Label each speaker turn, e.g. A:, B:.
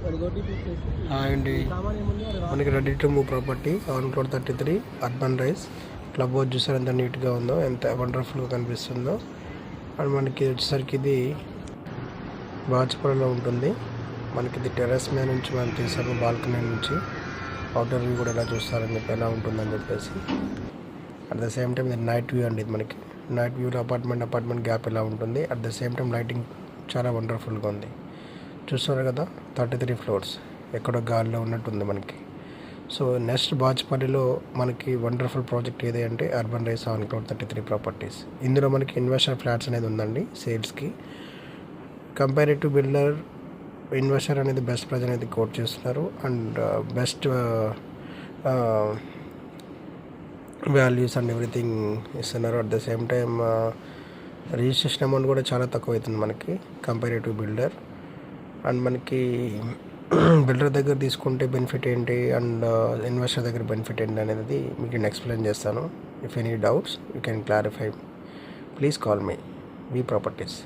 A: అండి మనకి ready to move property on floor 33 urban rice club house చూసారు ఎంత నీట్గా ఉందో, ఎంత వండర్ఫుల్గా కనిపిస్తుందో. అండ్ మనకి వచ్చేసరికి ఇది బాచుపల్లిలో ఉంటుంది. మనకి ఇది టెర్రస్ మీద నుంచి మనం తీసాము, బాల్కనీ నుంచి అవుటర్ వ్యూ కూడా ఎలా చూస్తారని చెప్పి ఎలా ఉంటుందని చెప్పేసి. అట్ ద సేమ్ టైం ఇది నైట్ వ్యూ అండి. ఇది మనకి నైట్ వ్యూలో అపార్ట్మెంట్ గ్యాప్ ఎలా ఉంటుంది. At the same time lighting చాలా వండర్ఫుల్గా ఉంది. చూస్తున్నారు కదా 33 ఫ్లోర్స్ ఎక్కడో గాలిలో ఉన్నట్టుంది మనకి. సో నెక్స్ట్ బాచుపల్లిలో మనకి వండర్ఫుల్ ప్రాజెక్ట్ ఏది అంటే urban rise on floor 33 properties. ఇందులో మనకి ఇన్వెస్టర్ ఫ్లాట్స్ అనేది ఉందండి సేల్స్కి. కంపారిటివ్ బిల్డర్ ఇన్వెస్టర్ అనేది బెస్ట్ ప్రైజ్ అనేది కోట్ చేస్తున్నారు. And best values and everything ఇస్తున్నారు. At the same time registration amount కూడా చాలా తక్కువ అవుతుంది మనకి కంపారిటివ్ బిల్డర్. అండ్ మనకి బిల్డర్ దగ్గర తీసుకుంటే బెనిఫిట్ ఏంటి అండ్ ఇన్వెస్టర్ దగ్గర బెనిఫిట్ ఏంటి అనేది మీకు నేను ఎక్స్ప్లెయిన్ చేస్తాను. If any doubts you can clarify, please call me properties.